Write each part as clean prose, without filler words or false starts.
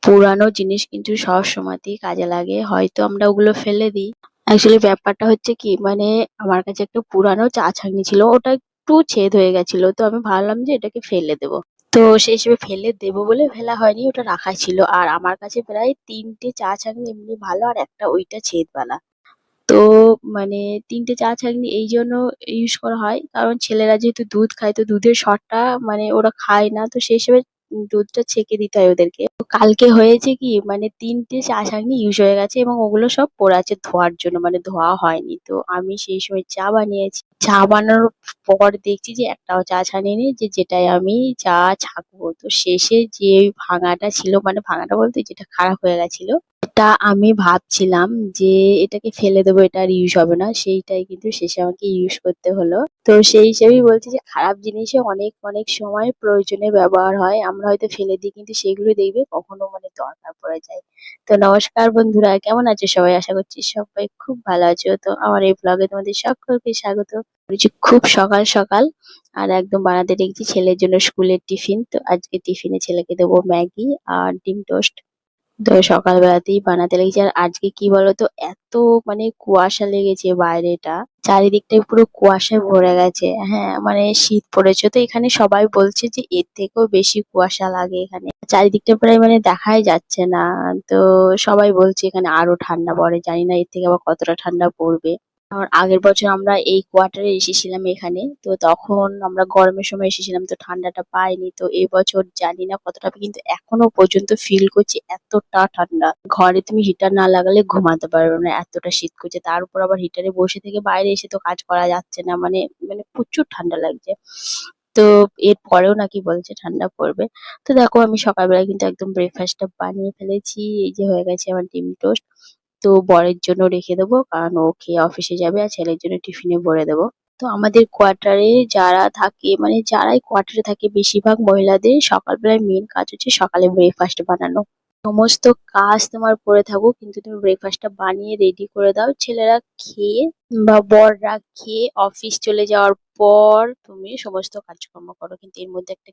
পুরানো জিনিস কিন্তু সবসময়তেই কাজে লাগে। হয়তো আমরা ওগুলো ফেলে দিই। অ্যাকচুয়ালি ব্যাপারটা হচ্ছে কি মানে আমার কাছে একটা পুরানো চা ছাঁকনি ছিল। ওটা একটু ছেদ হয়ে গেছিল। তো আমি ভাবলাম যে এটাকে ফেলে দেবো। তো সেই হিসেবে ফেলে দেবো বলে ফেলা হয়নি। ওটা রাখাই ছিল। আর আমার কাছে প্রায় ৩ টে চা ছাঁকনি এমনি ভালো আর একটা ওইটা ছেদওয়ালা। তো মানে ৩ টে চা ছাঁকনি এইজন্য ইউজ করা হয়। কারণ ছেলেরা যেহেতু দুধ খায় তো দুধের সরটা মানে ওরা খায় না। তো সেই হিসেবে দুধটা ছেঁকে দিতে হয় ওদেরকে। তো কালকে হয়েছে কি মানে ৩ টে চা ছাঁকনি ইউজ হয়ে গেছে এবং ওগুলো সব পড়ে আছে ধোয়ার জন্য মানে ধোয়া হয়নি। তো আমি সেই সময় চা বানিয়েছি। চা বানানোর পর দেখছি যে একটাও চা ছানি নেই যেটায় আমি চা ছাঁকবো। তো শেষে যে ওই ভাঙাটা ছিল মানে ভাঙাটা বলতে যেটা খারাপ হয়ে গেছিল এটা আমি ভাবছিলাম যে এটাকে ফেলে দেবো, এটা আর ইউজ হবে না। সেইটাই কিন্তু শেষে আমাকে ইউজ করতে হলো। তো সেই হিসেবেই বলছি যে খারাপ জিনিসও অনেক অনেক সময় প্রয়োজনে ব্যবহার হয়। আমরা হয়তো ফেলে দিই কিন্তু সেগুলো দেখবে কখনো মানে দরকার পড়ে যায়। তো নমস্কার বন্ধুরা, কেমন আছো সবাই? আশা করছি সবাই খুব ভালো আছো। তো আমার এই ব্লগে তোমাদের সকলকে স্বাগত। করেছি খুব সকাল সকাল আর একদম বানাতে দেখছি ছেলের জন্য স্কুলের টিফিন। তো আজকে টিফিনে ছেলেকে দেবো ম্যাগি আর ডিম টোস্ট। তো সকালবেলাতেই বানাতে লেগেছি। আর আজকে কি বলতো এত মানে কুয়াশা লেগেছে বাইরেটা, চারিদিকটাই পুরো কুয়াশায় ভরে গেছে। হ্যাঁ মানে শীত পড়েছে তো এখানে সবাই বলছে যে এর থেকেও বেশি কুয়াশা লাগে এখানে, চারিদিকটা প্রায় মানে দেখাই যাচ্ছে না। তো সবাই বলছে এখানে আরো ঠান্ডা পড়ে, জানি না এর থেকে আবার কতটা ঠান্ডা পড়বে। আর আগের বছর আমরা এই কোয়ার্টারে এসেছিলাম এখানে, তো তখন আমরা গরমের সময় এসেছিলাম তো ঠান্ডাটা পাইনি। তো এই বছর জানি না কতটা পাবে, কিন্তু এখনো পর্যন্ত ফিল করছি এতটা ঠান্ডা। ঘরে তুমি হিটার না লাগালে ঘুমাতে পারবে না, এতটা শীত করছে। তার উপর আবার হিটারে বসে থেকে বাইরে এসে তো কাজ করা যাচ্ছে না, মানে মানে প্রচুর ঠান্ডা লাগছে। তো এর পরেও নাকি বলছে ঠান্ডা পড়বে। তো দেখো আমি সকালবেলা কিন্তু একদম ব্রেকফাস্টটা বানিয়ে ফেলেছি। এই যে হয়ে গেছে আমার ডিম টোস্ট। তো বরের জন্য রেখে দেবো কারণ ও খেয়ে অফিসে যাবে আর ছেলের জন্য টিফিনে ভরে দেবো। তো আমাদের কোয়ার্টারে যারা থাকে মানে যারাই কোয়ার্টারে থাকে বেশিরভাগ মহিলাদের সকালবেলায় মেন কাজ হচ্ছে সকালে ব্রেকফাস্ট বানানো। সমস্ত কাজ তোমার পড়ে থাকুক কিন্তু তুমি ব্রেকফাস্টটা বানিয়ে রেডি করে দাও, ছেলেরা খেয়ে বা বররা খেয়ে অফিস চলে যাওয়ার পর তুমি সমস্ত কাজকর্ম করো। কিন্তু এর মধ্যে একটা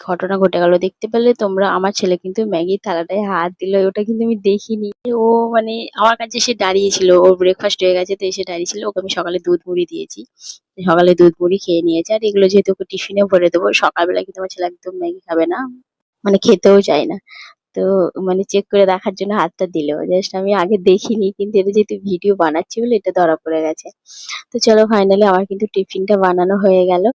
ঘটনা ঘটে গেল, দেখতে পেলে তোমরা? আমার ছেলে কিন্তু ম্যাগির থালাটায় হাত দিল, ওটা কিন্তু আমি দেখিনি। ও মানে আমার কাছে এসে দাঁড়িয়েছিল, ওর ব্রেকফাস্ট হয়ে গেছে তো এসে দাঁড়িয়েছিল। ওকে আমি সকালে দুধ মুড়ি দিয়েছি, সকালে দুধ মুড়ি খেয়ে নিয়েছে। আর এগুলো যেহেতু ওকে টিফিনে ভরে দেবো, সকালবেলা কিন্তু আমার ছেলে একদম ম্যাগি খাবে না, মানে খেতেও চায় না। তো মানে চেক করে দেখার জন্য হাতটা দিল, জাস্ট আমি আগে দেখিনি কিন্তু এটা যেহেতু ভিডিও বানাচ্ছি বলে এটা ধরা পড়ে গেছে। তো চলো ফাইনালি আমার কিন্তু টিফিনটা বানানো হয়ে গেল।